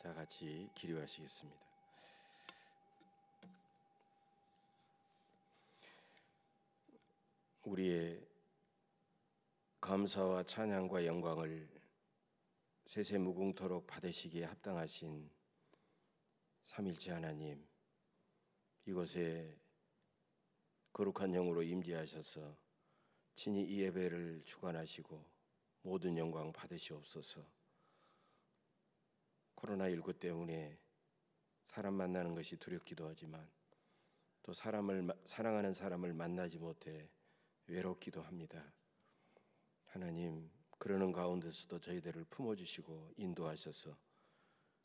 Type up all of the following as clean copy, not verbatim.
다 같이 기도하시겠습니다. 우리의 감사와 찬양과 영광을 세세무궁토록 받으시기에 합당하신 삼일체 하나님, 이곳에 거룩한 영으로 임재하셔서 친히 이 예배를 주관하시고 모든 영광 받으시옵소서. 코로나19 때문에 사람 만나는 것이 두렵기도 하지만 또 사랑하는 사람을 만나지 못해 외롭기도 합니다. 하나님, 그러는 가운데서도 저희들을 품어주시고 인도하셔서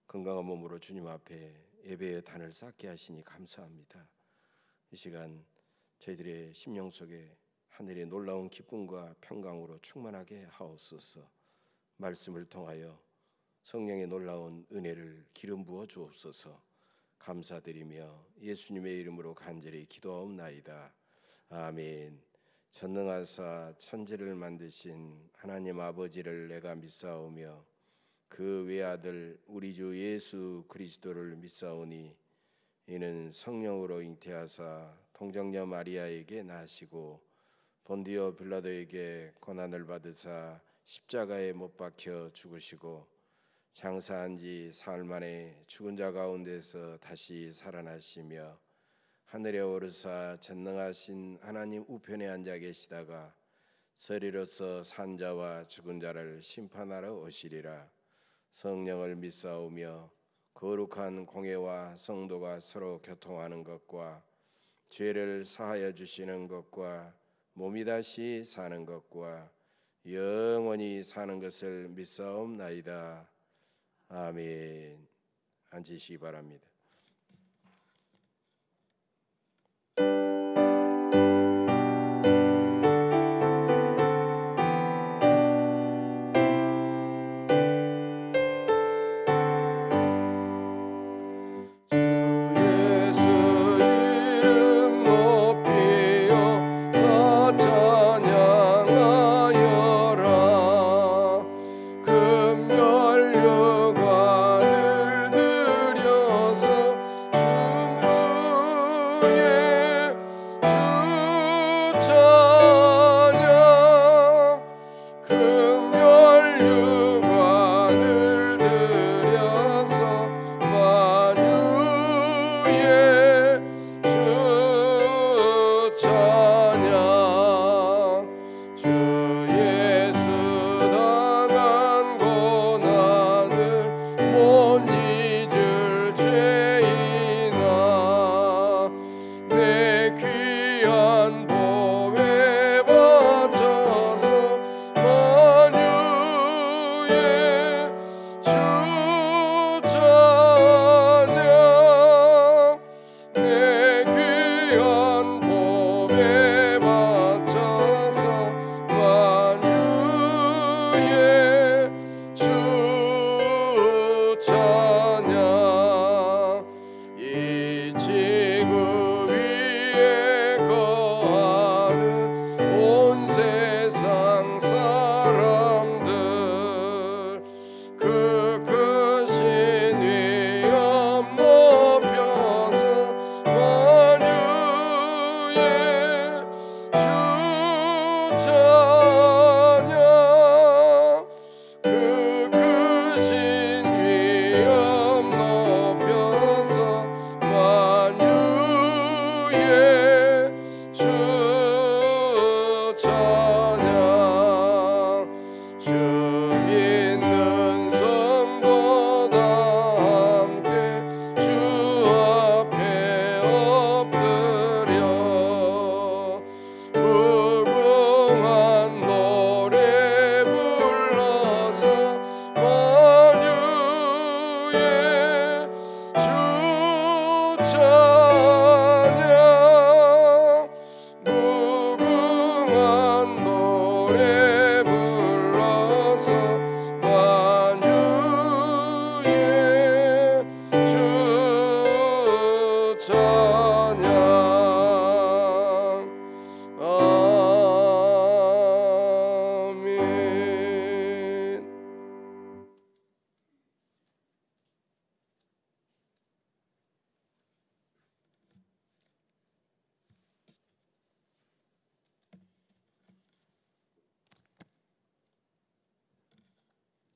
건강한 몸으로 주님 앞에 예배의 단을 쌓게 하시니 감사합니다. 이 시간 저희들의 심령 속에 하늘의 놀라운 기쁨과 평강으로 충만하게 하옵소서. 말씀을 통하여 성령의 놀라운 은혜를 기름 부어 주옵소서. 감사드리며 예수님의 이름으로 간절히 기도하옵나이다. 아멘. 전능하사 천지를 만드신 하나님 아버지를 내가 믿사오며 그 외아들 우리 주 예수 그리스도를 믿사오니 이는 성령으로 잉태하사 동정녀 마리아에게 나시고 본디오 빌라도에게 고난을 받으사 십자가에 못 박혀 죽으시고 장사한 지 사흘 만에 죽은 자 가운데서 다시 살아나시며 하늘에 오르사 전능하신 하나님 우편에 앉아 계시다가 서리로서 산 자와 죽은 자를 심판하러 오시리라. 성령을 믿사오며 거룩한 공회와 성도가 서로 교통하는 것과 죄를 사하여 주시는 것과 몸이 다시 사는 것과 영원히 사는 것을 믿사옵나이다. 아멘. 앉으시기 바랍니다.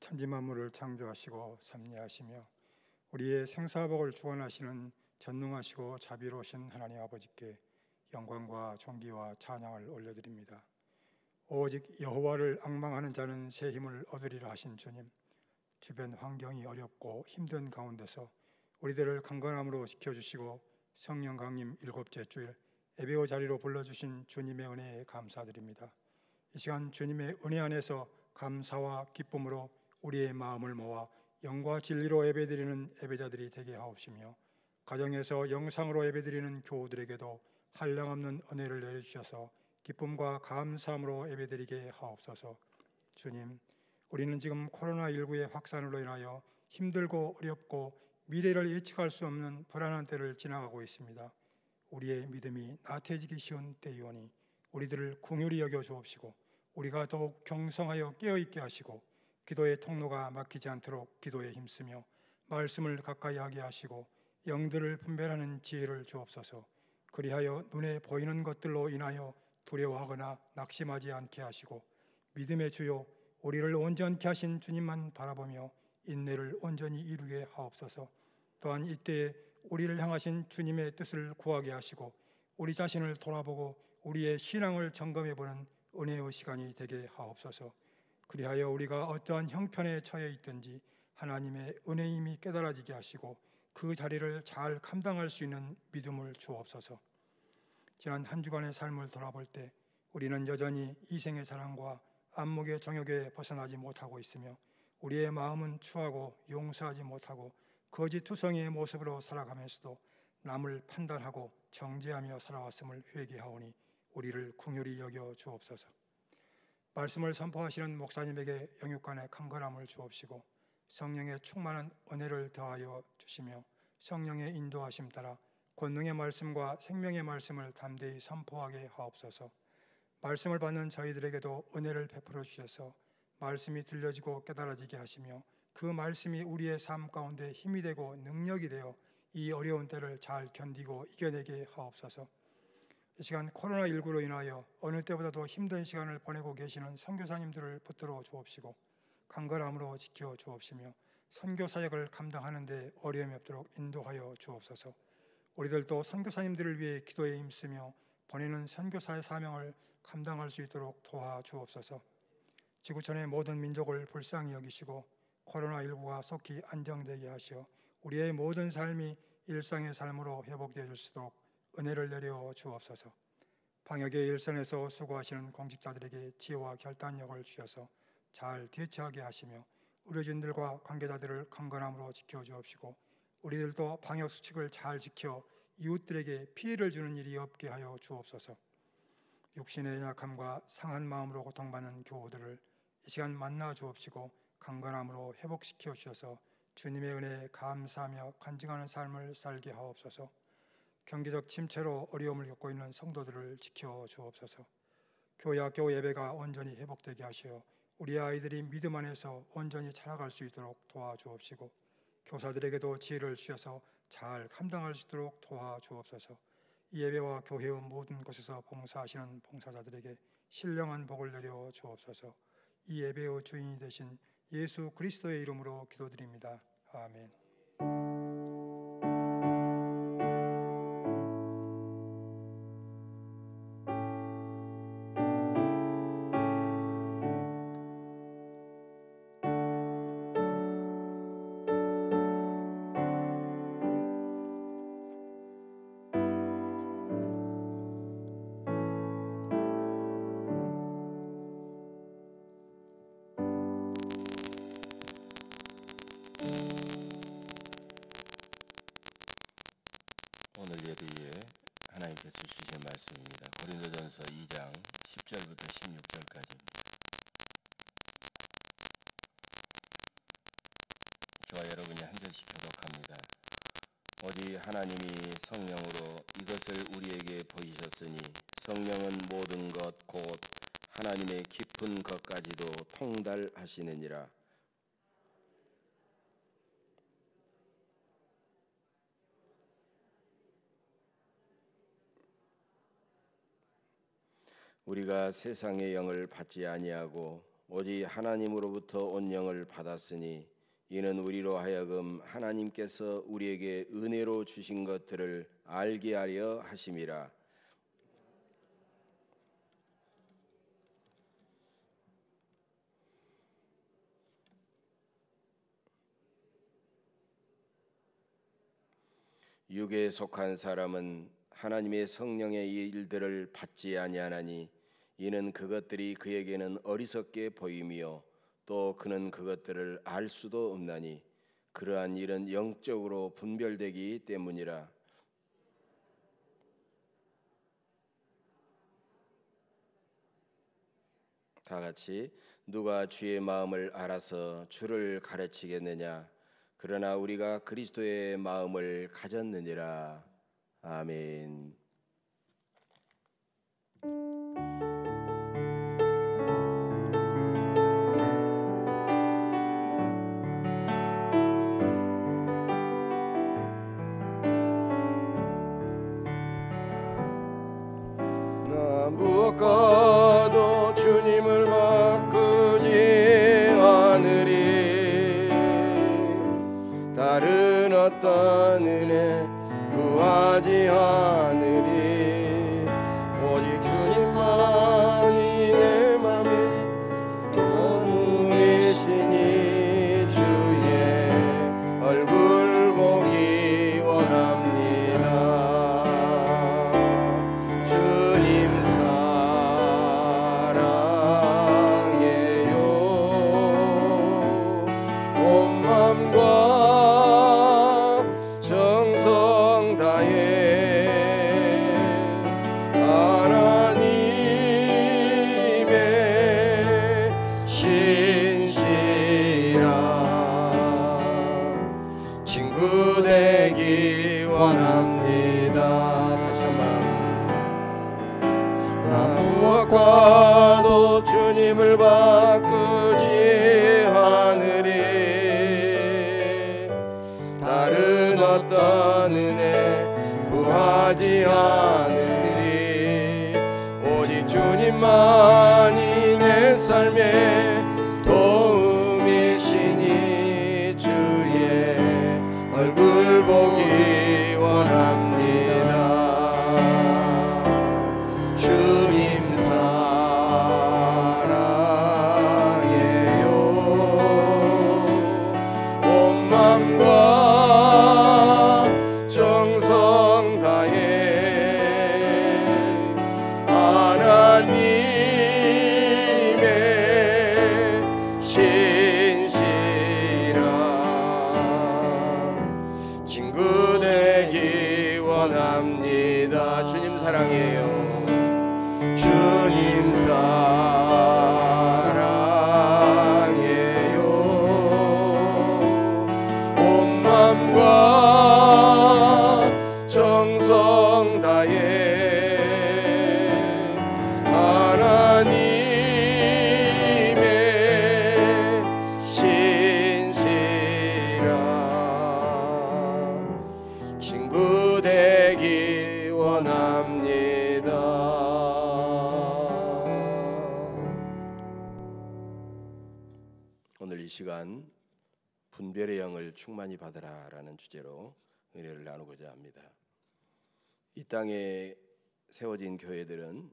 천지만물을 창조하시고 섭리하시며 우리의 생사복을 주관하시는 전능하시고 자비로우신 하나님 아버지께 영광과 존귀와 찬양을 올려드립니다. 오직 여호와를 앙망하는 자는 새 힘을 얻으리라 하신 주님, 주변 환경이 어렵고 힘든 가운데서 우리들을 강건함으로 지켜주시고 성령 강림 7째 주일 예배의 자리로 불러주신 주님의 은혜에 감사드립니다. 이 시간 주님의 은혜 안에서 감사와 기쁨으로 우리의 마음을 모아 영과 진리로 예배드리는 예배자들이 되게 하옵시며, 가정에서 영상으로 예배드리는 교우들에게도 한량없는 은혜를 내려주셔서 기쁨과 감사함으로 예배드리게 하옵소서. 주님, 우리는 지금 코로나19의 확산으로 인하여 힘들고 어렵고 미래를 예측할 수 없는 불안한 때를 지나가고 있습니다. 우리의 믿음이 나태해지기 쉬운 때이오니 우리들을 긍휼히 여겨 주옵시고 우리가 더욱 경성하여 깨어있게 하시고 기도의 통로가 막히지 않도록 기도에 힘쓰며 말씀을 가까이 하게 하시고 영들을 분별하는 지혜를 주옵소서. 그리하여 눈에 보이는 것들로 인하여 두려워하거나 낙심하지 않게 하시고 믿음의 주요 우리를 온전케 하신 주님만 바라보며 인내를 온전히 이루게 하옵소서. 또한 이때에 우리를 향하신 주님의 뜻을 구하게 하시고 우리 자신을 돌아보고 우리의 신앙을 점검해보는 은혜의 시간이 되게 하옵소서. 그리하여 우리가 어떠한 형편에 처해 있든지 하나님의 은혜임이 깨달아지게 하시고 그 자리를 잘 감당할 수 있는 믿음을 주옵소서. 지난 한 주간의 삶을 돌아볼 때 우리는 여전히 이생의 사랑과 안목의 정욕에 벗어나지 못하고 있으며 우리의 마음은 추하고 용서하지 못하고 거짓투성이의 모습으로 살아가면서도 남을 판단하고 정죄하며 살아왔음을 회개하오니 우리를 긍휼히 여겨 주옵소서. 말씀을 선포하시는 목사님에게 영육간의 강건함을 주옵시고 성령의 충만한 은혜를 더하여 주시며 성령의 인도하심 따라 권능의 말씀과 생명의 말씀을 담대히 선포하게 하옵소서. 말씀을 받는 저희들에게도 은혜를 베풀어 주셔서 말씀이 들려지고 깨달아지게 하시며 그 말씀이 우리의 삶 가운데 힘이 되고 능력이 되어 이 어려운 때를 잘 견디고 이겨내게 하옵소서. 이 시간 코로나19로 인하여 어느 때보다도 힘든 시간을 보내고 계시는 선교사님들을 붙들어 주옵시고 강건함으로 지켜 주옵시며 선교 사역을 감당하는 데 어려움이 없도록 인도하여 주옵소서. 우리들도 선교사님들을 위해 기도에 힘쓰며 보내는 선교사의 사명을 감당할 수 있도록 도와 주옵소서. 지구촌의 모든 민족을 불쌍히 여기시고 코로나19가 속히 안정되게 하시어 우리의 모든 삶이 일상의 삶으로 회복되어 줄 수 있도록 은혜를 내려 주옵소서. 방역의 일선에서 수고하시는 공직자들에게 지혜와 결단력을 주셔서 잘 대처하게 하시며 의료진들과 관계자들을 강건함으로 지켜 주옵시고 우리들도 방역 수칙을 잘 지켜 이웃들에게 피해를 주는 일이 없게 하여 주옵소서. 육신의 약함과 상한 마음으로 고통받는 교우들을 이 시간 만나 주옵시고 강건함으로 회복시켜 주셔서 주님의 은혜에 감사하며 간증하는 삶을 살게 하옵소서. 경제적 침체로 어려움을 겪고 있는 성도들을 지켜 주옵소서. 교회 학교 예배가 온전히 회복되게 하시어 우리 아이들이 믿음 안에서 온전히 자라갈 수 있도록 도와주옵시고 교사들에게도 지혜를 주셔서 잘 감당할 수 있도록 도와주옵소서. 이 예배와 교회의 모든 곳에서 봉사하시는 봉사자들에게 신령한 복을 내려 주옵소서. 이 예배의 주인이 되신 예수 그리스도의 이름으로 기도드립니다. 아멘. 오늘 예배에 하나님께서 주신 말씀입니다. 고린도전서 2장 10절부터 16절까지입니다. 저와 여러분이 한 절씩 교독합니다. 오직 하나님이 성령으로 이것을 우리에게 보이셨으니 성령은 모든 것 곧 하나님의 깊은 것까지도 통달하시느니라. 우리가 세상의 영을 받지 아니하고 오직 하나님으로부터 온 영을 받았으니 이는 우리로 하여금 하나님께서 우리에게 은혜로 주신 것들을 알게 하려 하심이라. 육에 속한 사람은 하나님의 성령의 일들을 받지 아니하나니 이는 그것들이 그에게는 어리석게 보임이요 또 그는 그것들을 알 수도 없나니 그러한 일은 영적으로 분별되기 때문이라. 다 같이 누가 주의 마음을 알아서 주를 가르치겠느냐? 그러나 우리가 그리스도의 마음을 가졌느니라. 아멘. 나 무엇과도 주님을 바꾸지 않으리. 다른 어떤 은혜 구하지 않으리. 오직 주님만이 내 맘에 도우시니 주의 얼굴 보기 원합니다. 주님 사랑해요. 온 맘과 정성 다해 하나님의 신실한 친구 되기 원합니다. 다시 한번. 나 무엇과도 주님을 바꾸지 않으리. 다른 어떤 은혜 구하지 않으리. 오직 주님만이 내 삶의 도움이시니 주의 얼굴 보기 원합니다. 주님 사랑해요. 온 맘과 정성 다해 하나님의 신실한 친구 되기 원합니다. 주님 사랑해요. 주님 사랑해요. 온 맘과 정성 다해 하나님의 신실한 친구 되기 원합니다. 오늘 이 시간 분별의 영을 충만히 받으라라는 주제로 은혜를 나누고자 합니다. 이 땅에 세워진 교회들은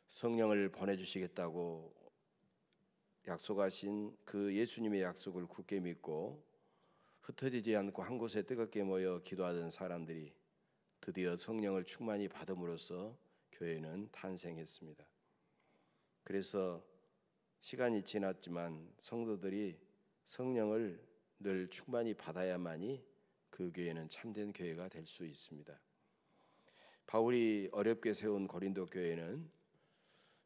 성령을 보내주시겠다고 약속하신 그 예수님의 약속을 굳게 믿고 흩어지지 않고 한 곳에 뜨겁게 모여 기도하던 사람들이 드디어 성령을 충만히 받음으로써 교회는 탄생했습니다. 그래서 시간이 지났지만 성도들이 성령을 늘 충만히 받아야만이 그 교회는 참된 교회가 될 수 있습니다. 바울이 어렵게 세운 고린도 교회는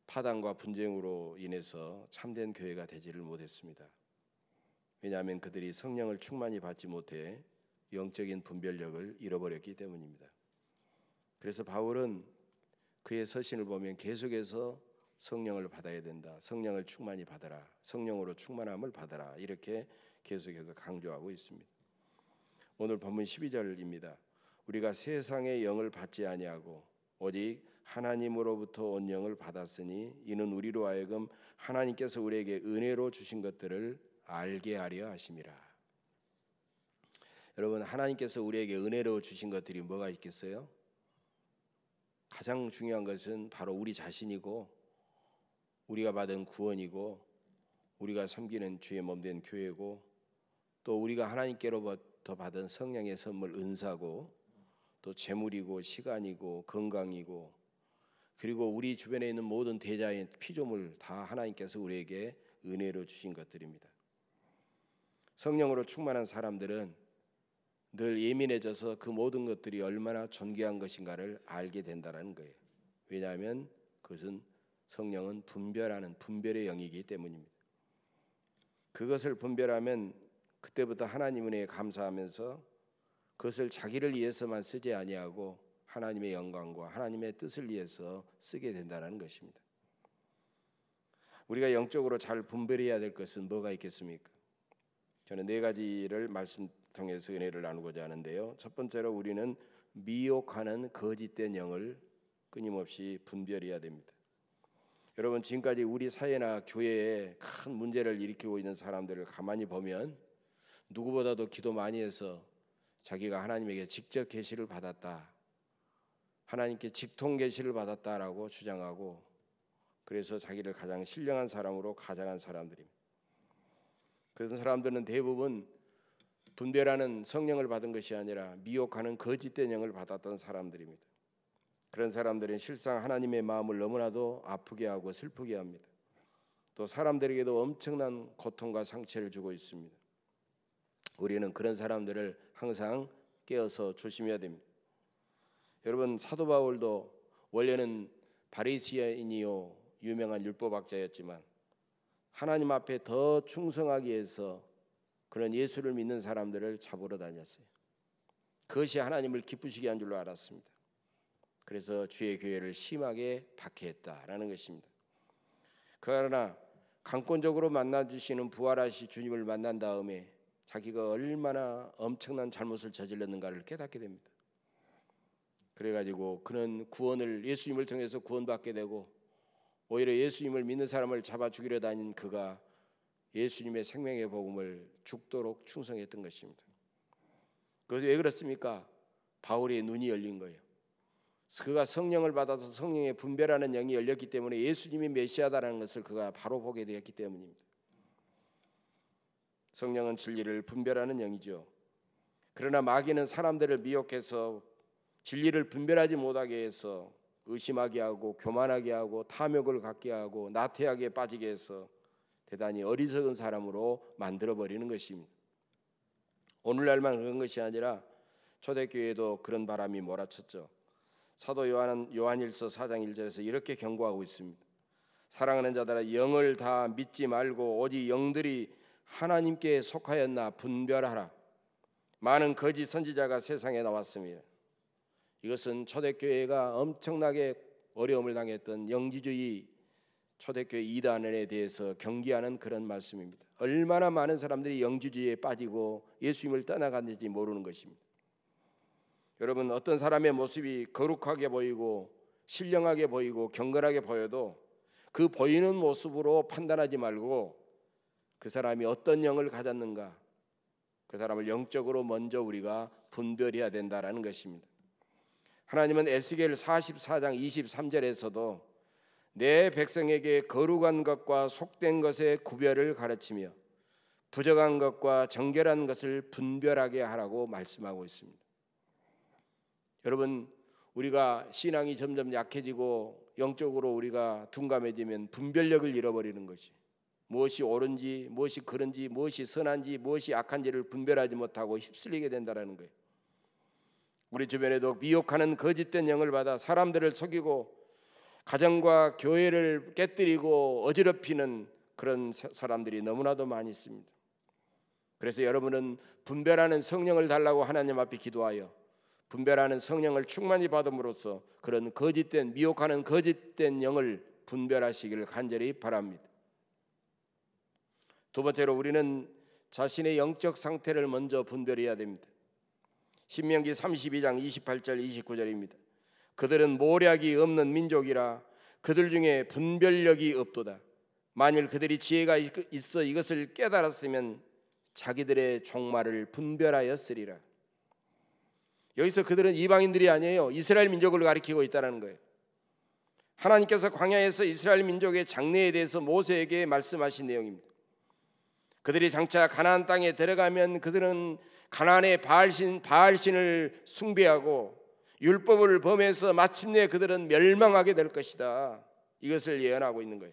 파당과 분쟁으로 인해서 참된 교회가 되지를 못했습니다. 왜냐하면 그들이 성령을 충만히 받지 못해 영적인 분별력을 잃어버렸기 때문입니다. 그래서 바울은 그의 서신을 보면 계속해서 성령을 받아야 된다. 성령을 충만히 받아라. 성령으로 충만함을 받아라. 이렇게 계속해서 강조하고 있습니다. 오늘 본문 12절입니다. 우리가 세상의 영을 받지 아니하고 오직 하나님으로부터 온 영을 받았으니 이는 우리로 하여금 하나님께서 우리에게 은혜로 주신 것들을 알게 하려 하심이라. 여러분, 하나님께서 우리에게 은혜로 주신 것들이 뭐가 있겠어요? 가장 중요한 것은 바로 우리 자신이고 우리가 받은 구원이고 우리가 섬기는 주의 몸된 교회고 또 우리가 하나님께로부터 받은 성령의 선물 은사고 또 재물이고 시간이고 건강이고 그리고 우리 주변에 있는 모든 대자의 피조물 다 하나님께서 우리에게 은혜로 주신 것들입니다. 성령으로 충만한 사람들은 늘 예민해져서 그 모든 것들이 얼마나 존귀한 것인가를 알게 된다는 거예요. 왜냐하면 그것은 성령은 분별하는 분별의 영이기 때문입니다. 그것을 분별하면 그때부터 하나님 은혜에 감사하면서 그것을 자기를 위해서만 쓰지 아니하고 하나님의 영광과 하나님의 뜻을 위해서 쓰게 된다는 것입니다. 우리가 영적으로 잘 분별해야 될 것은 뭐가 있겠습니까? 저는 4가지를 말씀 통해서 은혜를 나누고자 하는데요. 첫 번째로 우리는 미혹하는 거짓된 영을 끊임없이 분별해야 됩니다. 여러분, 지금까지 우리 사회나 교회에 큰 문제를 일으키고 있는 사람들을 가만히 보면 누구보다도 기도 많이 해서 자기가 하나님에게 직접 계시를 받았다, 하나님께 직통 계시를 받았다라고 주장하고 그래서 자기를 가장 신령한 사람으로 가장한 사람들입니다. 그런 사람들은 대부분 분별하는 성령을 받은 것이 아니라 미혹하는 거짓된 영을 받았던 사람들입니다. 그런 사람들은 실상 하나님의 마음을 너무나도 아프게 하고 슬프게 합니다. 또 사람들에게도 엄청난 고통과 상처를 주고 있습니다. 우리는 그런 사람들을 항상 깨어서 조심해야 됩니다. 여러분, 사도 바울도 원래는 바리새인이요 유명한 율법학자였지만 하나님 앞에 더 충성하기 위해서 그런 예수를 믿는 사람들을 잡으러 다녔어요. 그것이 하나님을 기쁘시게 한 줄로 알았습니다. 그래서 주의 교회를 심하게 박해했다라는 것입니다. 그러나 강권적으로 만나주시는 부활하신 주님을 만난 다음에 자기가 얼마나 엄청난 잘못을 저질렀는가를 깨닫게 됩니다. 그래가지고 그는 구원을 예수님을 통해서 구원받게 되고 오히려 예수님을 믿는 사람을 잡아 죽이려 다닌 그가 예수님의 생명의 복음을 죽도록 충성했던 것입니다. 그것이 왜 그렇습니까? 바울의 눈이 열린 거예요. 그가 성령을 받아서 성령의 분별하는 영이 열렸기 때문에 예수님이 메시아다라는 것을 그가 바로 보게 되었기 때문입니다. 성령은 진리를 분별하는 영이죠. 그러나 마귀는 사람들을 미혹해서 진리를 분별하지 못하게 해서 의심하게 하고 교만하게 하고 탐욕을 갖게 하고 나태하게 빠지게 해서 대단히 어리석은 사람으로 만들어버리는 것입니다. 오늘날만 그런 것이 아니라 초대교회에도 그런 바람이 몰아쳤죠. 사도 요한일서 4장 1절에서 이렇게 경고하고 있습니다. 사랑하는 자들아, 영을 다 믿지 말고 오직 영들이 하나님께 속하였나 분별하라. 많은 거짓 선지자가 세상에 나왔습니다. 이것은 초대교회가 엄청나게 어려움을 당했던 영지주의 초대교회 이단에 대해서 경계하는 그런 말씀입니다. 얼마나 많은 사람들이 영지주의에 빠지고 예수님을 떠나갔는지 모르는 것입니다. 여러분, 어떤 사람의 모습이 거룩하게 보이고 신령하게 보이고 경건하게 보여도 그 보이는 모습으로 판단하지 말고 그 사람이 어떤 영을 가졌는가, 그 사람을 영적으로 먼저 우리가 분별해야 된다라는 것입니다. 하나님은 에스겔 44장 23절에서도 내 백성에게 거룩한 것과 속된 것의 구별을 가르치며 부정한 것과 정결한 것을 분별하게 하라고 말씀하고 있습니다. 여러분, 우리가 신앙이 점점 약해지고 영적으로 우리가 둔감해지면 분별력을 잃어버리는 것이, 무엇이 옳은지 무엇이 그른지 무엇이 선한지 무엇이 악한지를 분별하지 못하고 휩쓸리게 된다는 거예요. 우리 주변에도 미혹하는 거짓된 영을 받아 사람들을 속이고 가정과 교회를 깨뜨리고 어지럽히는 그런 사람들이 너무나도 많이 있습니다. 그래서 여러분은 분별하는 성령을 달라고 하나님 앞에 기도하여 분별하는 성령을 충만히 받음으로써 그런 거짓된 미혹하는 거짓된 영을 분별하시기를 간절히 바랍니다. 두 번째로 우리는 자신의 영적 상태를 먼저 분별해야 됩니다. 신명기 32장 28절 29절입니다. 그들은 모략이 없는 민족이라 그들 중에 분별력이 없도다. 만일 그들이 지혜가 있어 이것을 깨달았으면 자기들의 종말을 분별하였으리라. 여기서 그들은 이방인들이 아니에요. 이스라엘 민족을 가리키고 있다는 거예요. 하나님께서 광야에서 이스라엘 민족의 장래에 대해서 모세에게 말씀하신 내용입니다. 그들이 장차 가나안 땅에 들어가면 그들은 가나안의 바알신을 숭배하고 율법을 범해서 마침내 그들은 멸망하게 될 것이다. 이것을 예언하고 있는 거예요.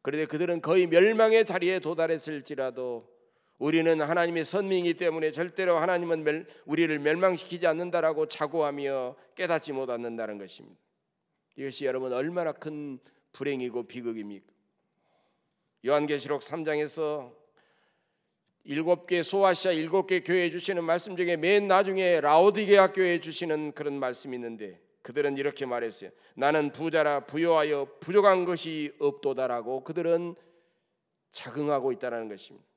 그런데 그들은 거의 멸망의 자리에 도달했을지라도 우리는 하나님의 선민이기 때문에 절대로 하나님은 우리를 멸망시키지 않는다라고 자고하며 깨닫지 못한다는 것입니다. 이것이 여러분 얼마나 큰 불행이고 비극입니까? 요한계시록 3장에서 7개 소아시아 7개 교회에 주시는 말씀 중에 맨 나중에 라오디게아 교회에 주시는 그런 말씀이 있는데 그들은 이렇게 말했어요. 나는 부자라 부요하여 부족한 것이 없도다라고 그들은 자긍하고 있다는 것입니다.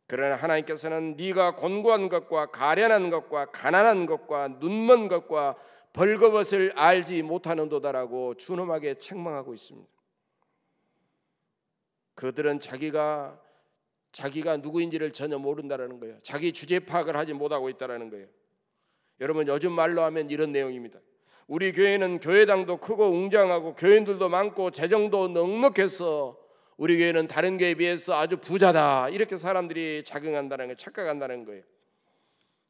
그러나 하나님께서는 네가 곤고한 것과 가련한 것과 가난한 것과 눈먼 것과 벌거벗을 알지 못하는도다라고 준엄하게 책망하고 있습니다. 그들은 자기가 누구인지를 전혀 모른다라는 거예요. 자기 주제 파악을 하지 못하고 있다라는 거예요. 여러분 요즘 말로 하면 이런 내용입니다. 우리 교회는 교회당도 크고 웅장하고 교인들도 많고 재정도 넉넉해서 우리 교회는 다른 교회에 비해서 아주 부자다. 이렇게 사람들이 자긍한다는 거예요. 착각한다는 거예요.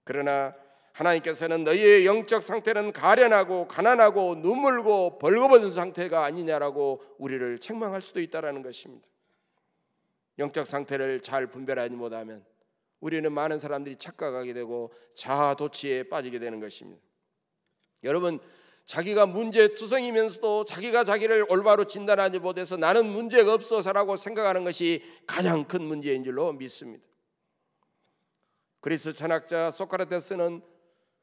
그러나 하나님께서는 너희의 영적 상태는 가련하고 가난하고 눈물고 벌거벗은 상태가 아니냐라고 우리를 책망할 수도 있다라는 것입니다. 영적 상태를 잘 분별하지 못하면 우리는 많은 사람들이 착각하게 되고 자아도취에 빠지게 되는 것입니다. 여러분 자기가 문제투성이면서도 자기가 자기를 올바로 진단하지 못해서 나는 문제가 없어서라고 생각하는 것이 가장 큰 문제인 줄로 믿습니다. 그리스 철학자 소크라테스는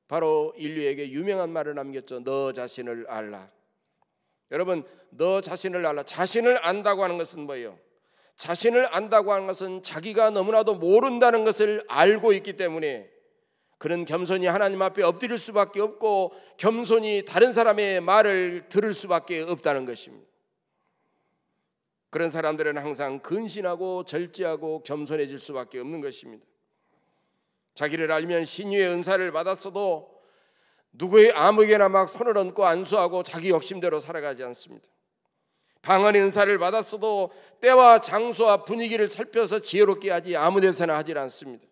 바로 인류에게 유명한 말을 남겼죠. 너 자신을 알라. 여러분 너 자신을 알라. 자신을 안다고 하는 것은 뭐예요? 자신을 안다고 하는 것은 자기가 너무나도 모른다는 것을 알고 있기 때문에 그는 겸손히 하나님 앞에 엎드릴 수밖에 없고 겸손히 다른 사람의 말을 들을 수밖에 없다는 것입니다. 그런 사람들은 항상 근신하고 절제하고 겸손해질 수밖에 없는 것입니다. 자기를 알면 신유의 은사를 받았어도 누구의 아무에게나 막 손을 얹고 안수하고 자기 욕심대로 살아가지 않습니다. 방언의 은사를 받았어도 때와 장소와 분위기를 살펴서 지혜롭게 하지 아무 데서나 하질 않습니다.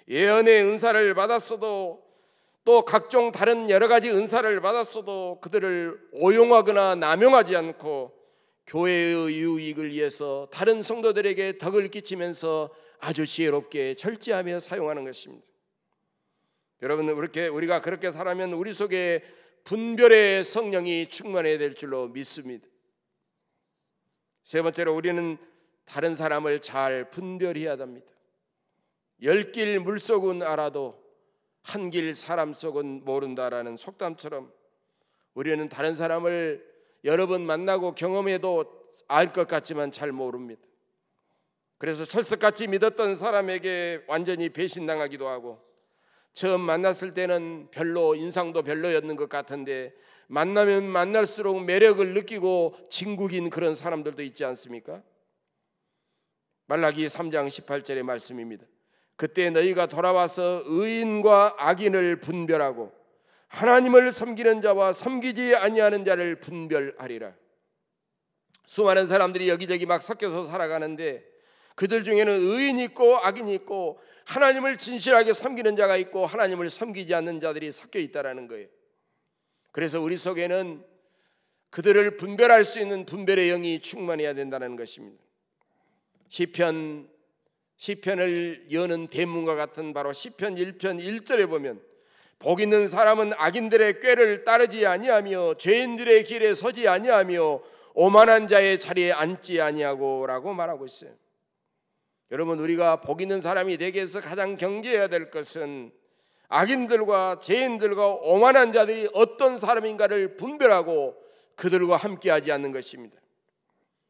예언의 은사를 받았어도 또 각종 다른 여러 가지 은사를 받았어도 그들을 오용하거나 남용하지 않고 교회의 유익을 위해서 다른 성도들에게 덕을 끼치면서 아주 지혜롭게 절제하며 사용하는 것입니다. 여러분 우리가 그렇게 살아면 우리 속에 분별의 성령이 충만해야 될 줄로 믿습니다. 세 번째로 우리는 다른 사람을 잘 분별해야 합니다. 10길 물속은 알아도 한 길 사람 속은 모른다라는 속담처럼 우리는 다른 사람을 여러 번 만나고 경험해도 알 것 같지만 잘 모릅니다. 그래서 철석같이 믿었던 사람에게 완전히 배신당하기도 하고 처음 만났을 때는 별로 인상도 별로였는 것 같은데 만나면 만날수록 매력을 느끼고 진국인 그런 사람들도 있지 않습니까? 말라기 3장 18절의 말씀입니다. 그때 너희가 돌아와서 의인과 악인을 분별하고 하나님을 섬기는 자와 섬기지 아니하는 자를 분별하리라. 수많은 사람들이 여기저기 막 섞여서 살아가는데 그들 중에는 의인이 있고 악인이 있고 하나님을 진실하게 섬기는 자가 있고 하나님을 섬기지 않는 자들이 섞여 있다라는 거예요. 그래서 우리 속에는 그들을 분별할 수 있는 분별의 영이 충만해야 된다는 것입니다. 시편을 여는 대문과 같은 바로 시편 1편 1절에 보면 복 있는 사람은 악인들의 꾀를 따르지 아니하며 죄인들의 길에 서지 아니하며 오만한 자의 자리에 앉지 아니하고 라고 말하고 있어요. 여러분 우리가 복 있는 사람이 되기 위해서 가장 경계해야 될 것은 악인들과 죄인들과 오만한 자들이 어떤 사람인가를 분별하고 그들과 함께하지 않는 것입니다.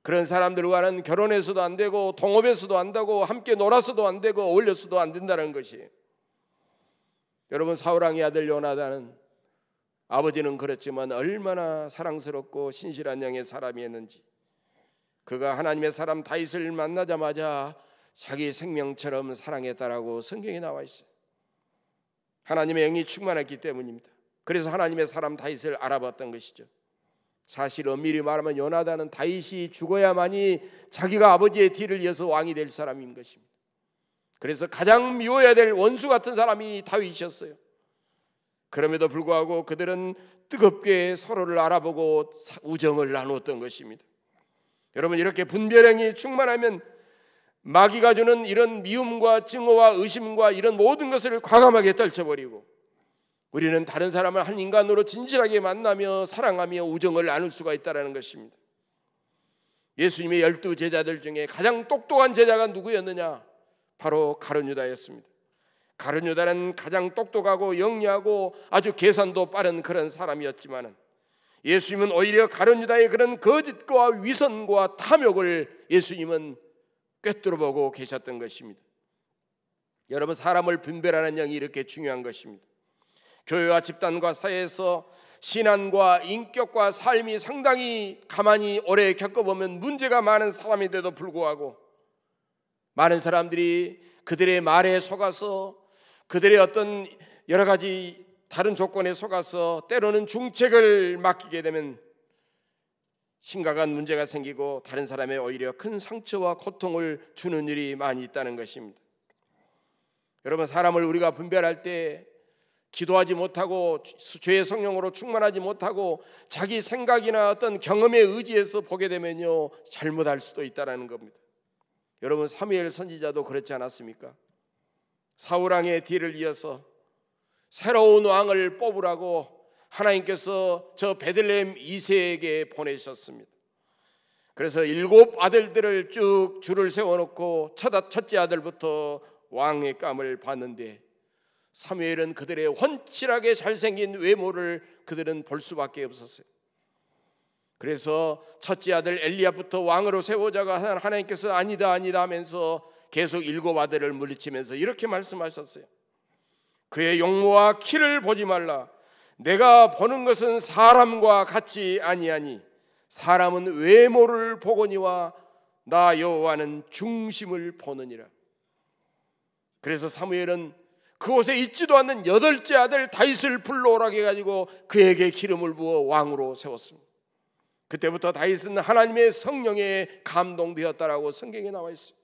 그런 사람들과는 결혼해서도 안 되고 동업해서도 안 되고 함께 놀아서도 안 되고 어울려서도 안 된다는 것이에요. 여러분 사울왕의 아들 요나단은 아버지는 그렇지만 얼마나 사랑스럽고 신실한 영의 사람이었는지, 그가 하나님의 사람 다윗을 만나자마자 자기 생명처럼 사랑했다라고 성경에 나와 있어요. 하나님의 영이 충만했기 때문입니다. 그래서 하나님의 사람 다윗을 알아봤던 것이죠. 사실 엄밀히 말하면 요나단은 다윗이 죽어야만이 자기가 아버지의 뒤를 이어서 왕이 될 사람인 것입니다. 그래서 가장 미워해야 될 원수 같은 사람이 다윗이었어요. 그럼에도 불구하고 그들은 뜨겁게 서로를 알아보고 우정을 나누었던 것입니다. 여러분, 이렇게 분별력이 충만하면 마귀가 주는 이런 미움과 증오와 의심과 이런 모든 것을 과감하게 떨쳐버리고 우리는 다른 사람을 한 인간으로 진실하게 만나며 사랑하며 우정을 나눌 수가 있다는 것입니다. 예수님의 12 제자들 중에 가장 똑똑한 제자가 누구였느냐? 바로 가룟 유다였습니다. 가룟 유다는 가장 똑똑하고 영리하고 아주 계산도 빠른 그런 사람이었지만 예수님은 오히려 가룟 유다의 그런 거짓과 위선과 탐욕을 예수님은 꿰뚫어보고 계셨던 것입니다. 여러분, 사람을 분별하는 영이 이렇게 중요한 것입니다. 교회와 집단과 사회에서 신앙과 인격과 삶이 상당히 가만히 오래 겪어보면 문제가 많은 사람인데도 불구하고 많은 사람들이 그들의 말에 속아서 그들의 어떤 여러 가지 다른 조건에 속아서 때로는 중책을 맡기게 되면 심각한 문제가 생기고 다른 사람에 오히려 큰 상처와 고통을 주는 일이 많이 있다는 것입니다. 여러분, 사람을 우리가 분별할 때 기도하지 못하고 죄의 성령으로 충만하지 못하고 자기 생각이나 어떤 경험에 의지해서 보게 되면요, 잘못할 수도 있다는 겁니다. 여러분, 사무엘 선지자도 그렇지 않았습니까? 사울 왕의 뒤를 이어서 새로운 왕을 뽑으라고 하나님께서 저 베들레헴 이새에게 보내셨습니다. 그래서 7 아들들을 쭉 줄을 세워놓고 첫째 아들부터 왕의 감을 받는데 사무엘은 그들의 훤칠하게 잘생긴 외모를 그들은 볼 수밖에 없었어요. 그래서 첫째 아들 엘리압부터 왕으로 세우자가 하나님께서 아니다 하면서 계속 7 아들을 물리치면서 이렇게 말씀하셨어요. 그의 용모와 키를 보지 말라. 내가 보는 것은 사람과 같지 아니하니 사람은 외모를 보거니와 나 여호와는 중심을 보느니라. 그래서 사무엘은 그곳에 있지도 않는 8째 아들 다윗을 불러오라고 해가지고 그에게 기름을 부어 왕으로 세웠습니다. 그때부터 다윗은 하나님의 성령에 감동되었다라고 성경에 나와 있습니다.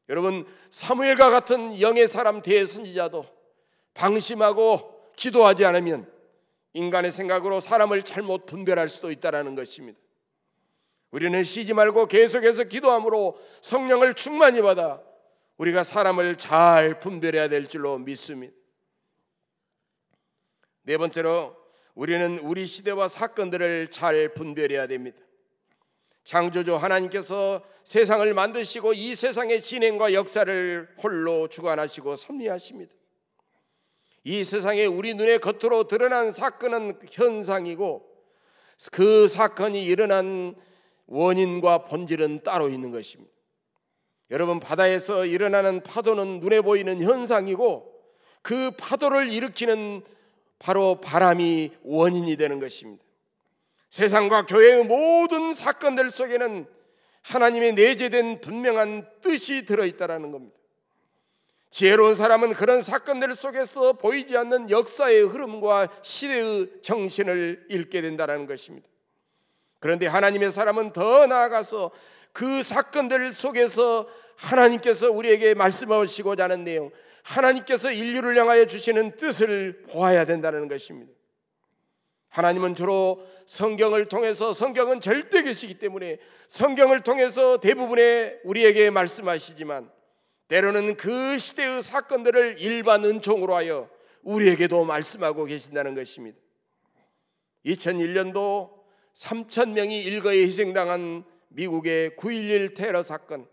여러분, 사무엘과 같은 영의 사람 대선지자도 방심하고 기도하지 않으면 인간의 생각으로 사람을 잘못 분별할 수도 있다는 것입니다. 우리는 쉬지 말고 계속해서 기도함으로 성령을 충만히 받아 우리가 사람을 잘 분별해야 될 줄로 믿습니다. 네 번째로 우리는 우리 시대와 사건들을 잘 분별해야 됩니다. 창조주 하나님께서 세상을 만드시고 이 세상의 진행과 역사를 홀로 주관하시고 섭리하십니다. 이 세상에 우리 눈에 겉으로 드러난 사건은 현상이고 그 사건이 일어난 원인과 본질은 따로 있는 것입니다. 여러분, 바다에서 일어나는 파도는 눈에 보이는 현상이고 그 파도를 일으키는 바로 바람이 원인이 되는 것입니다. 세상과 교회의 모든 사건들 속에는 하나님의 내재된 분명한 뜻이 들어있다는 겁니다. 지혜로운 사람은 그런 사건들 속에서 보이지 않는 역사의 흐름과 시대의 정신을 읽게 된다는 것입니다. 그런데 하나님의 사람은 더 나아가서 그 사건들 속에서 하나님께서 우리에게 말씀하시고자 하는 내용, 하나님께서 인류를 향하여 주시는 뜻을 보아야 된다는 것입니다. 하나님은 주로 성경을 통해서, 성경은 절대 계시기 때문에 성경을 통해서 대부분의 우리에게 말씀하시지만 때로는 그 시대의 사건들을 일반 은총으로 하여 우리에게도 말씀하고 계신다는 것입니다. 2001년도 3,000명이 일거에 희생당한 미국의 9.11 테러 사건,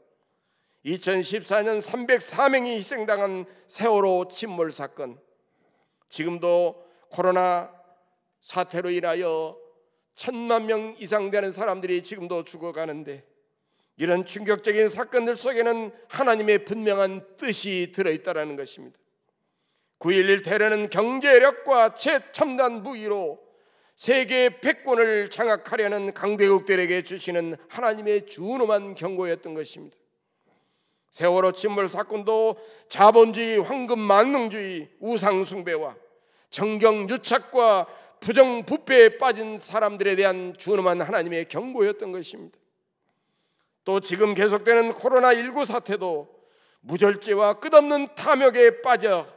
2014년 304명이 희생당한 세월호 침몰 사건, 지금도 코로나 사태로 인하여 1,000만 명 이상 되는 사람들이 지금도 죽어가는데 이런 충격적인 사건들 속에는 하나님의 분명한 뜻이 들어있다는 것입니다. 9.11 테러는 경제력과 최첨단 무기로 세계 패권을 장악하려는 강대국들에게 주시는 하나님의 준엄한 경고였던 것입니다. 세월호 침몰 사건도 자본주의, 황금 만능주의, 우상 숭배와 정경유착과 부정부패에 빠진 사람들에 대한 준엄한 하나님의 경고였던 것입니다. 또 지금 계속되는 코로나19 사태도 무절제와 끝없는 탐욕에 빠져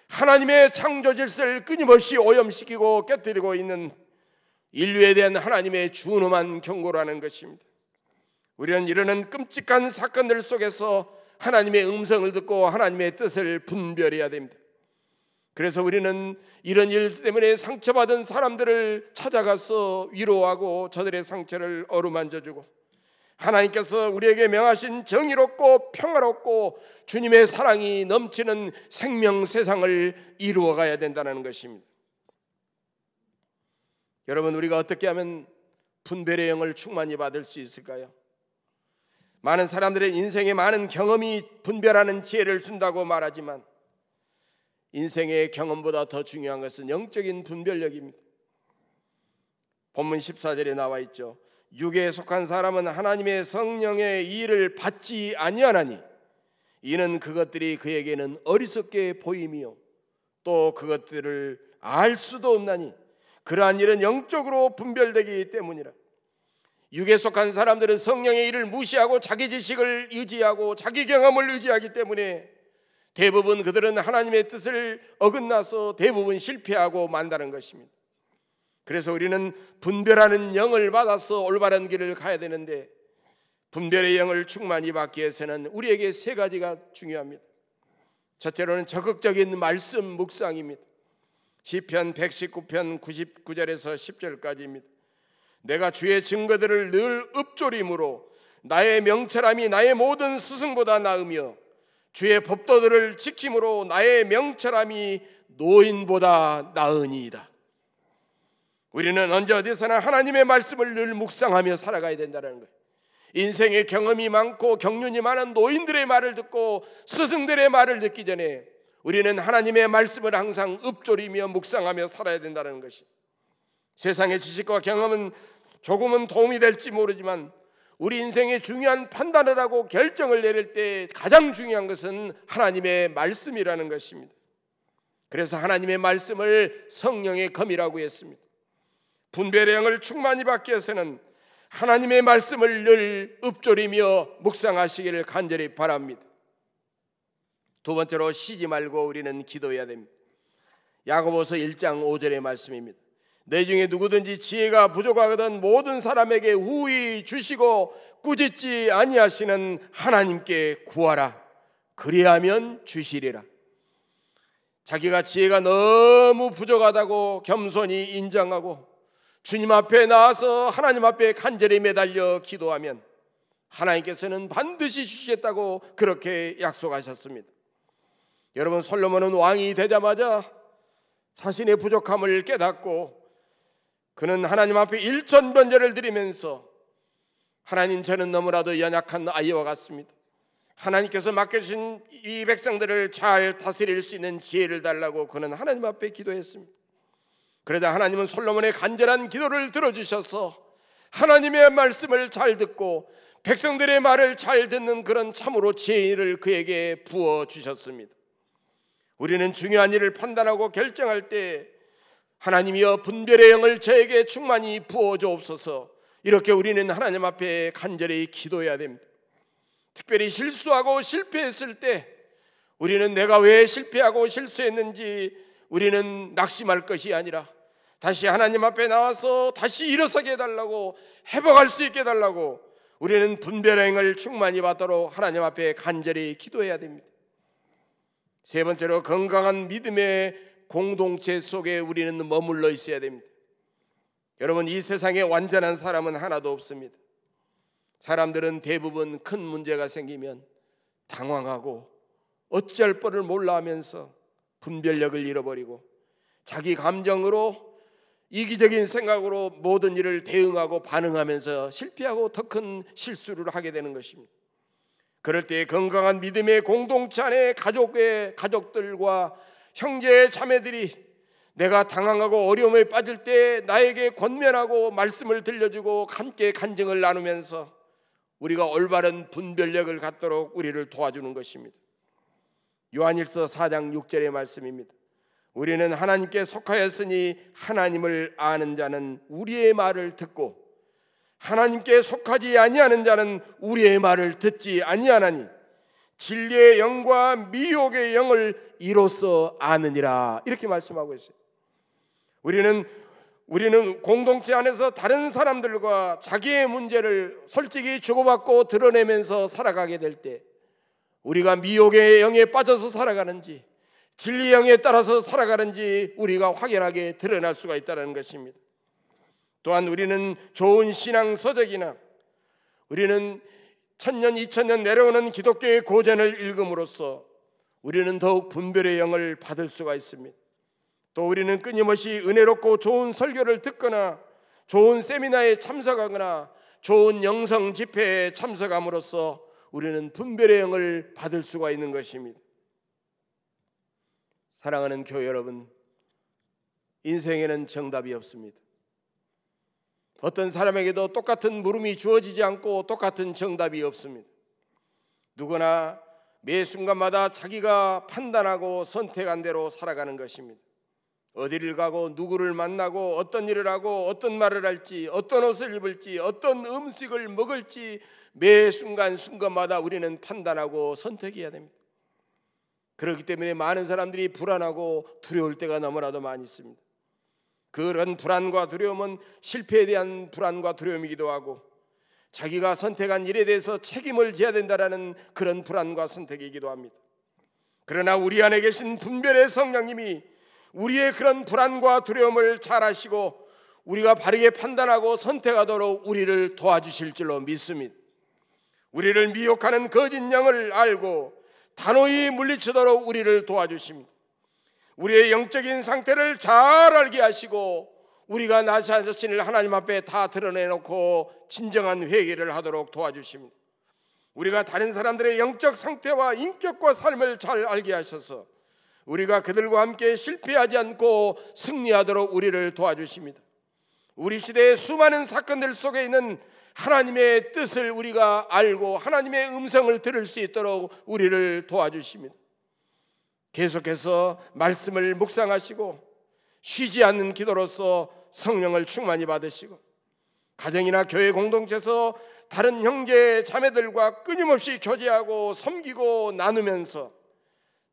하나님의 창조 질서를 끊임없이 오염시키고 깨뜨리고 있는 인류에 대한 하나님의 준엄한 경고라는 것입니다. 우리는 이러는 끔찍한 사건들 속에서 하나님의 음성을 듣고 하나님의 뜻을 분별해야 됩니다. 그래서 우리는 이런 일 때문에 상처받은 사람들을 찾아가서 위로하고 저들의 상처를 어루만져주고, 하나님께서 우리에게 명하신 정의롭고 평화롭고 주님의 사랑이 넘치는 생명 세상을 이루어가야 된다는 것입니다. 여러분, 우리가 어떻게 하면 분별의 영을 충만히 받을 수 있을까요? 많은 사람들의 인생에 많은 경험이 분별하는 지혜를 준다고 말하지만 인생의 경험보다 더 중요한 것은 영적인 분별력입니다. 본문 14절에 나와 있죠. 육에 속한 사람은 하나님의 성령의 일을 받지 아니하나니 이는 그것들이 그에게는 어리석게 보임이요 또 그것들을 알 수도 없나니 그러한 일은 영적으로 분별되기 때문이라. 육에 속한 사람들은 성령의 일을 무시하고 자기 지식을 의지하고 자기 경험을 의지하기 때문에 대부분 그들은 하나님의 뜻을 어긋나서 대부분 실패하고 만다는 것입니다. 그래서 우리는 분별하는 영을 받아서 올바른 길을 가야 되는데, 분별의 영을 충만히 받기 위해서는 우리에게 세 가지가 중요합니다. 첫째로는 적극적인 말씀 묵상입니다. 시편 119편 99절에서 10절까지입니다. 내가 주의 증거들을 늘 읊조림으로 나의 명철함이 나의 모든 스승보다 나으며 주의 법도들을 지킴으로 나의 명철함이 노인보다 나으니이다. 우리는 언제 어디서나 하나님의 말씀을 늘 묵상하며 살아가야 된다는 거예요. 인생의 경험이 많고 경륜이 많은 노인들의 말을 듣고 스승들의 말을 듣기 전에 우리는 하나님의 말씀을 항상 읊조리며 묵상하며 살아야 된다는 것이, 세상의 지식과 경험은 조금은 도움이 될지 모르지만 우리 인생의 중요한 판단을 하고 결정을 내릴 때 가장 중요한 것은 하나님의 말씀이라는 것입니다. 그래서 하나님의 말씀을 성령의 검이라고 했습니다. 분별의 영을 충만히 받기 위해서는 하나님의 말씀을 늘 읊조리며 묵상하시기를 간절히 바랍니다. 두 번째로, 쉬지 말고 우리는 기도해야 됩니다. 야고보서 1장 5절의 말씀입니다. 내 중에 누구든지 지혜가 부족하거든 모든 사람에게 후히 주시고 꾸짖지 아니하시는 하나님께 구하라. 그리하면 주시리라. 자기가 지혜가 너무 부족하다고 겸손히 인정하고 주님 앞에 나와서 하나님 앞에 간절히 매달려 기도하면 하나님께서는 반드시 주시겠다고 그렇게 약속하셨습니다. 여러분, 솔로몬은 왕이 되자마자 자신의 부족함을 깨닫고 그는 하나님 앞에 일천변제를 드리면서, 하나님, 저는 너무나도 연약한 아이와 같습니다. 하나님께서 맡겨주신 이 백성들을 잘 다스릴 수 있는 지혜를 달라고 그는 하나님 앞에 기도했습니다. 그러자 하나님은 솔로몬의 간절한 기도를 들어주셔서 하나님의 말씀을 잘 듣고 백성들의 말을 잘 듣는 그런 참으로 지혜를 그에게 부어주셨습니다. 우리는 중요한 일을 판단하고 결정할 때 하나님이여 분별의 영을 저에게 충만히 부어주옵소서, 이렇게 우리는 하나님 앞에 간절히 기도해야 됩니다. 특별히 실수하고 실패했을 때 우리는 내가 왜 실패하고 실수했는지 우리는 낙심할 것이 아니라 다시 하나님 앞에 나와서 다시 일어서게 해달라고, 회복할 수 있게 해달라고 우리는 분별의 영을 충만히 받도록 하나님 앞에 간절히 기도해야 됩니다. 세 번째로, 건강한 믿음의 공동체 속에 우리는 머물러 있어야 됩니다. 여러분, 이 세상에 완전한 사람은 하나도 없습니다. 사람들은 대부분 큰 문제가 생기면 당황하고 어찌할 뻔을 몰라 하면서 분별력을 잃어버리고 자기 감정으로 이기적인 생각으로 모든 일을 대응하고 반응하면서 실패하고 더 큰 실수를 하게 되는 것입니다. 그럴 때 건강한 믿음의 공동체 안에 가족들과 형제 자매들이 내가 당황하고 어려움에 빠질 때 나에게 권면하고 말씀을 들려주고 함께 간증을 나누면서 우리가 올바른 분별력을 갖도록 우리를 도와주는 것입니다. 요한일서 4장 6절의 말씀입니다. 우리는 하나님께 속하였으니 하나님을 아는 자는 우리의 말을 듣고 하나님께 속하지 아니하는 자는 우리의 말을 듣지 아니하나니 진리의 영과 미혹의 영을 이로써 아느니라. 이렇게 말씀하고 있어요. 우리는 공동체 안에서 다른 사람들과 자기의 문제를 솔직히 주고받고 드러내면서 살아가게 될 때 우리가 미혹의 영에 빠져서 살아가는지 진리의 영에 따라서 살아가는지 우리가 확연하게 드러날 수가 있다는 것입니다. 또한 우리는 좋은 신앙 서적이나 우리는 1000년 2000년 내려오는 기독교의 고전을 읽음으로써 우리는 더욱 분별의 영을 받을 수가 있습니다. 또 우리는 끊임없이 은혜롭고 좋은 설교를 듣거나 좋은 세미나에 참석하거나 좋은 영성 집회에 참석함으로써 우리는 분별의 영을 받을 수가 있는 것입니다. 사랑하는 교회 여러분, 인생에는 정답이 없습니다. 어떤 사람에게도 똑같은 물음이 주어지지 않고 똑같은 정답이 없습니다. 누구나 매 순간마다 자기가 판단하고 선택한 대로 살아가는 것입니다. 어디를 가고 누구를 만나고 어떤 일을 하고 어떤 말을 할지 어떤 옷을 입을지 어떤 음식을 먹을지 매 순간마다 우리는 판단하고 선택해야 됩니다. 그렇기 때문에 많은 사람들이 불안하고 두려울 때가 너무나도 많이 있습니다. 그런 불안과 두려움은 실패에 대한 불안과 두려움이기도 하고 자기가 선택한 일에 대해서 책임을 져야 된다라는 그런 불안과 선택이기도 합니다. 그러나 우리 안에 계신 분별의 성령님이 우리의 그런 불안과 두려움을 잘 아시고 우리가 바르게 판단하고 선택하도록 우리를 도와주실 줄로 믿습니다. 우리를 미혹하는 거짓 영을 알고 단호히 물리치도록 우리를 도와주십니다. 우리의 영적인 상태를 잘 알게 하시고 우리가 나 자신을 하나님 앞에 다 드러내놓고 진정한 회개를 하도록 도와주십니다. 우리가 다른 사람들의 영적 상태와 인격과 삶을 잘 알게 하셔서 우리가 그들과 함께 실패하지 않고 승리하도록 우리를 도와주십니다. 우리 시대의 수많은 사건들 속에 있는 하나님의 뜻을 우리가 알고 하나님의 음성을 들을 수 있도록 우리를 도와주십니다. 계속해서 말씀을 묵상하시고 쉬지 않는 기도로서 성령을 충만히 받으시고 가정이나 교회 공동체에서 다른 형제 자매들과 끊임없이 교제하고 섬기고 나누면서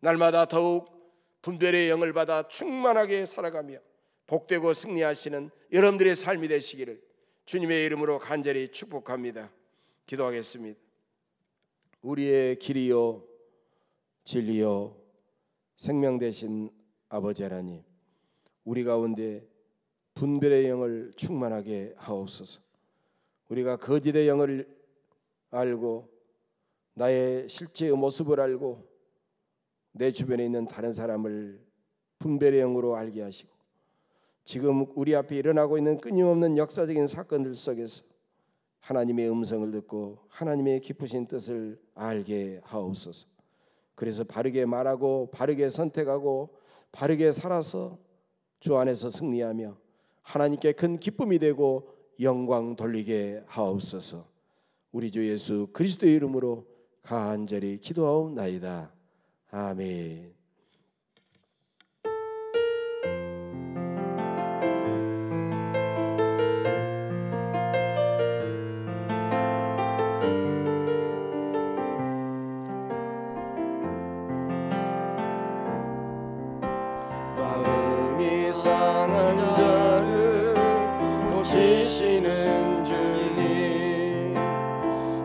날마다 더욱 분별의 영을 받아 충만하게 살아가며 복되고 승리하시는 여러분들의 삶이 되시기를 주님의 이름으로 간절히 축복합니다. 기도하겠습니다. 우리의 길이요 진리요 생명 되신 아버지 하나님, 우리 가운데 분별의 영을 충만하게 하옵소서. 우리가 거짓의 영을 알고 나의 실제의 모습을 알고 내 주변에 있는 다른 사람을 분별의 영으로 알게 하시고 지금 우리 앞에 일어나고 있는 끊임없는 역사적인 사건들 속에서 하나님의 음성을 듣고 하나님의 깊으신 뜻을 알게 하옵소서. 그래서 바르게 말하고 바르게 선택하고 바르게 살아서 주 안에서 승리하며 하나님께 큰 기쁨이 되고 영광 돌리게 하옵소서. 우리 주 예수 그리스도의 이름으로 간절히 기도하옵나이다. 아멘. 마음이 상한 자를 고치시는 주님,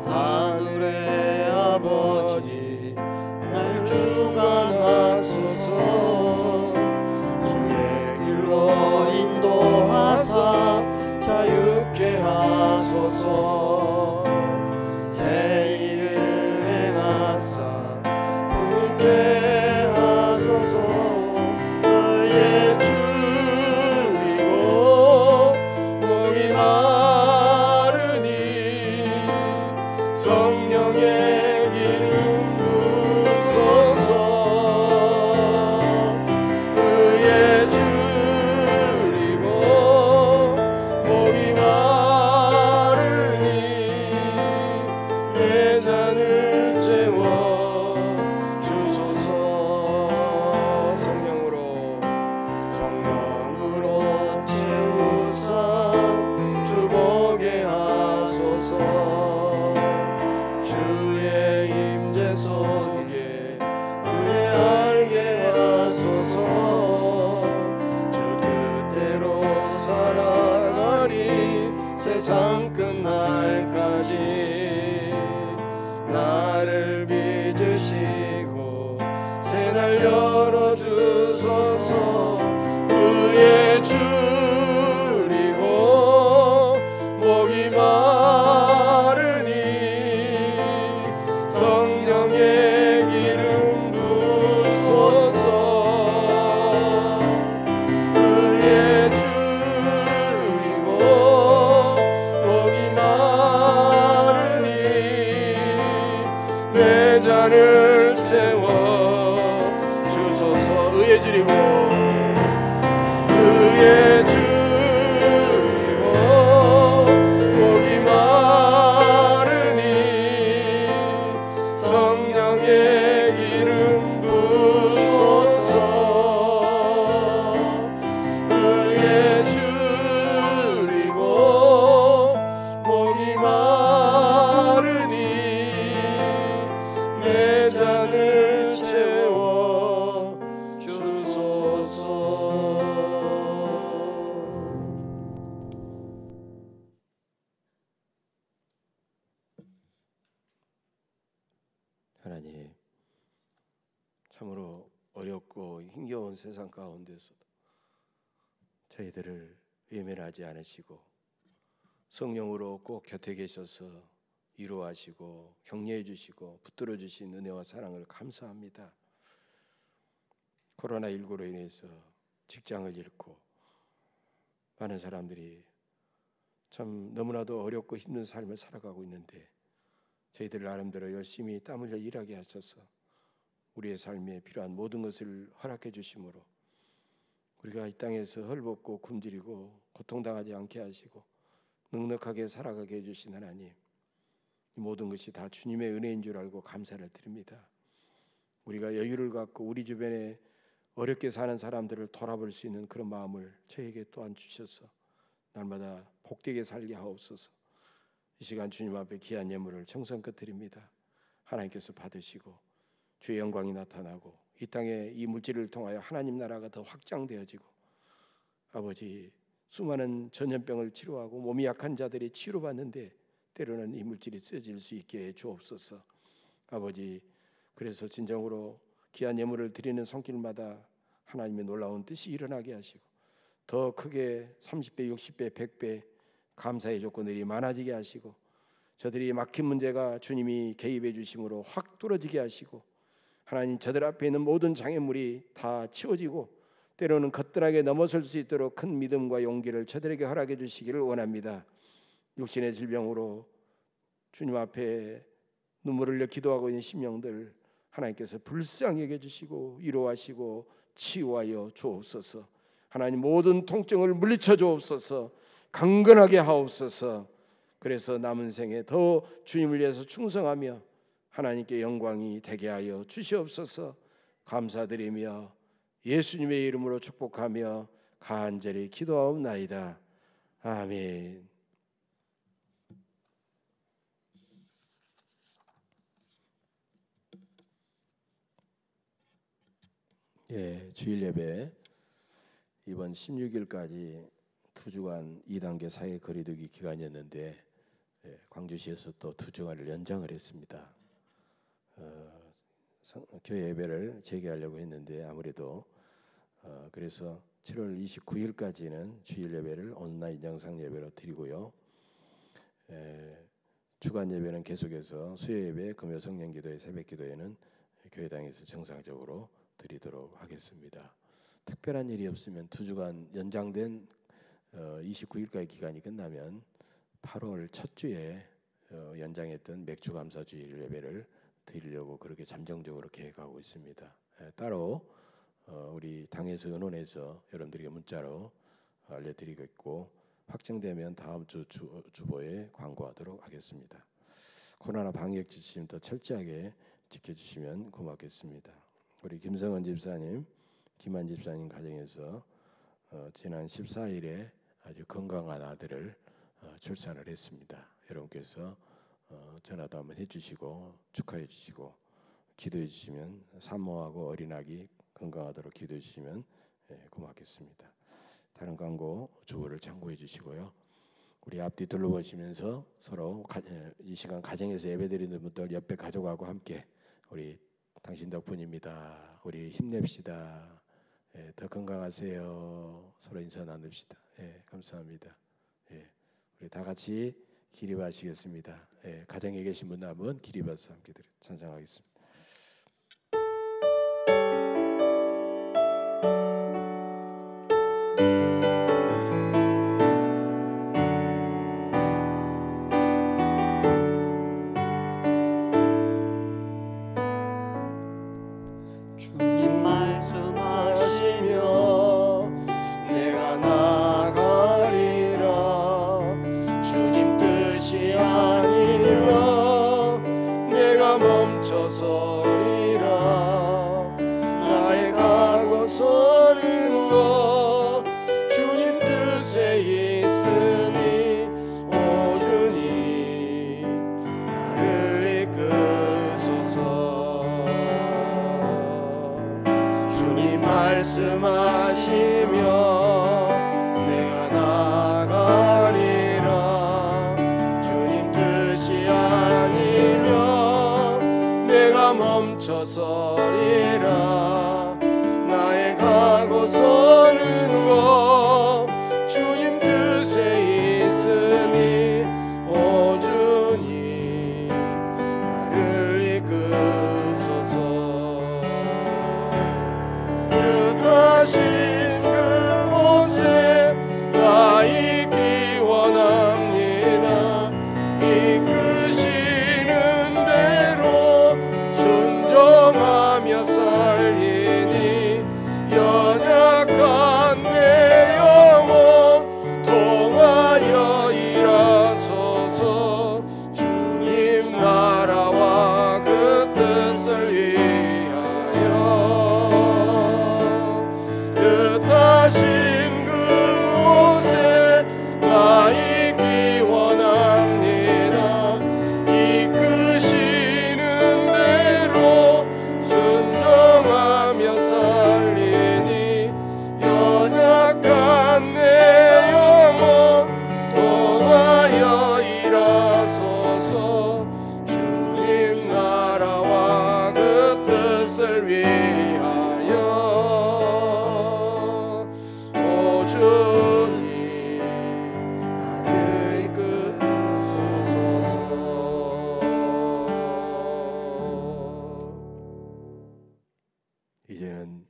하늘의 아버지 날 주관하시는 나를 빚으시고 새날 열어주소서. 의에 줄이고 목이 마르니 성령의 기름 부소서. 의에 줄이고 목이 마르니 내 잔을 채워 주소서. 의에 줄이고 의에 줄이고 목이 마르니 성령의 기름 부소서. 의에 줄이고 목이 마르니 내 잔을 채워 주소서. 하나님, 참으로 어렵고 힘겨운 세상 가운데서도 저희들을 외면하지 않으시고 성령으로 꼭 곁에 계셔서 위로하시고 격려해 주시고 붙들어 주신 은혜와 사랑을 감사합니다. 코로나19로 인해서 직장을 잃고 많은 사람들이 참 너무나도 어렵고 힘든 삶을 살아가고 있는데 저희들 나름대로 열심히 땀 흘려 일하게 하셔서 우리의 삶에 필요한 모든 것을 허락해 주심으로 우리가 이 땅에서 헐벗고 굶주리고 고통당하지 않게 하시고 넉넉하게 살아가게 해주신 하나님, 이 모든 것이 다 주님의 은혜인 줄 알고 감사를 드립니다. 우리가 여유를 갖고 우리 주변에 어렵게 사는 사람들을 돌아볼 수 있는 그런 마음을 저에게 또한 주셔서 날마다 복되게 살게 하옵소서. 이 시간 주님 앞에 귀한 예물을 정성껏 드립니다. 하나님께서 받으시고 주의 영광이 나타나고 이 땅에 이 물질을 통하여 하나님 나라가 더 확장되어지고 아버지, 수많은 전염병을 치료하고 몸이 약한 자들이 치료받는데 때로는 이 물질이 쓰여질 수 있게 해 주옵소서. 아버지, 그래서 진정으로 귀한 예물을 드리는 손길마다 하나님의 놀라운 뜻이 일어나게 하시고 더 크게 30배, 60배, 100배 감사의 조건들이 많아지게 하시고 저들이 막힌 문제가 주님이 개입해 주심으로 확 뚫어지게 하시고 하나님, 저들 앞에 있는 모든 장애물이 다 치워지고 때로는 거뜬하게 넘어설 수 있도록 큰 믿음과 용기를 저들에게 허락해 주시기를 원합니다. 육신의 질병으로 주님 앞에 눈물을 흘려 기도하고 있는 심령들 하나님께서 불쌍히 여겨 주시고 위로하시고 치유하여 주옵소서. 하나님, 모든 통증을 물리쳐 주옵소서. 강건하게 하옵소서. 그래서 남은 생에 더 주님을 위해서 충성하며 하나님께 영광이 되게 하여 주시옵소서. 감사드리며 예수님의 이름으로 축복하며 간절히 기도하옵나이다. 아멘. 예, 주일 예배 이번 16일까지 2주간 2단계 사회 거리두기 기간이었는데 광주시에서 또 2주간을 연장을 했습니다. 교회 예배를 재개하려고 했는데 아무래도 그래서 7월 29일까지는 주일 예배를 온라인 영상 예배로 드리고요. 주간 예배는 계속해서 수요 예배, 금요 성령 기도회, 새벽 기도회는 교회당에서 정상적으로 드리도록 하겠습니다. 특별한 일이 없으면 2주간 연장된 29일까지 기간이 끝나면 8월 첫 주에 연장했던 맥주 감사 주일 예배를 드리려고 그렇게 잠정적으로 계획하고 있습니다. 따로 우리 당에서 의논해서 여러분들에게 문자로 알려드리고 있고 확정되면 다음 주 주보에 광고하도록 하겠습니다. 코로나 방역 지침 더 철저하게 지켜주시면 고맙겠습니다. 우리 김성원 집사님, 김한 집사님 가정에서 지난 14일에 아주 건강한 아들을 출산을 했습니다. 여러분께서 전화도 한번 해주시고 축하해 주시고 기도해 주시면 산모하고 어린아기 건강하도록 기도해 주시면 고맙겠습니다. 다른 광고 주보를 참고해 주시고요. 우리 앞뒤 둘러보시면서 서로 이 시간 가정에서 예배드리는 분들 옆에 가족하고 함께 우리 당신 덕분입니다. 우리 힘냅시다. 예, 더 건강하세요. 서로 인사 나눕시다. 예, 감사합니다. 예, 우리 다 같이 기립하시겠습니다. 예, 가정에 계신 분 남은 기립하서 함께 찬양하겠습니다. 주님 말씀하시며 내가 나가리라. 주님 뜻이 아니면 내가 멈춰서리라. 나의 가고 서는 것 주님 뜻에 있으니 오 주님 나를 이끄소서. 주님 말씀하시며 내가 나가리라. 주님 뜻이 아니면 내가 멈춰서리라. 나의 가고 서는 것 주님 뜻에 있으니 오 주님 나를 이끄소서. 뜻하신 그곳에 나 있기 원합니다. 이끄시는 대로 순종하며 살리니 연약한 내 영혼 통하여 일하소서. 주님 나라와 그 뜻을 위하여 뜻하신 그곳에 나 있기 원합니다. 이끄시는 대로 순종하며 살리니 연약한 내 영혼 통하여 일하소서. 주님 나라와 그 뜻을 위하여 오 주님 나를 이끄소서. 이제는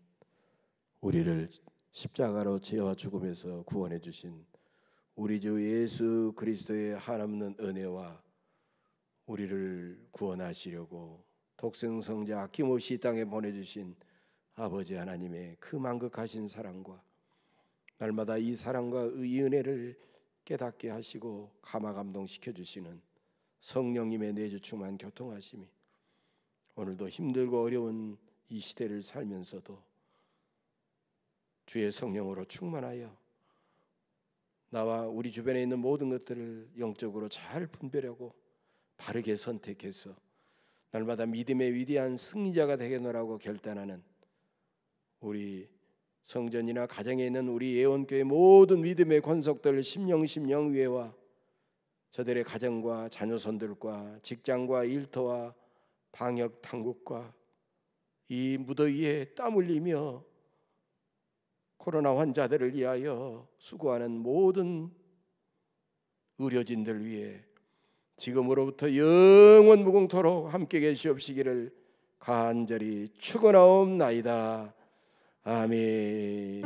우리를 십자가로 죄와 죽음에서 구원해 주신 우리 주 예수 그리스도의 한없는 은혜와 우리를 구원하시려고 독생성자 아낌없이 이 땅에 보내주신 아버지 하나님의 그 만극하신 사랑과 날마다 이 사랑과 이 은혜를 깨닫게 하시고 감화감동시켜 주시는 성령님의 내주충만 교통하심이 오늘도 힘들고 어려운 이 시대를 살면서도 주의 성령으로 충만하여 나와 우리 주변에 있는 모든 것들을 영적으로 잘 분별하고 바르게 선택해서 날마다 믿음의 위대한 승리자가 되겠노라고 결단하는 우리 성전이나 가정에 있는 우리 예원교회 모든 믿음의 권속들 심령위회와 저들의 가정과 자녀손들과 직장과 일터와 방역 당국과 이 무더위에 땀 흘리며 코로나 환자들을 위하여 수고하는 모든 의료진들 위해 지금으로부터 영원 무궁토록 함께 계시옵시기를 간절히 축원하옵나이다. 아멘.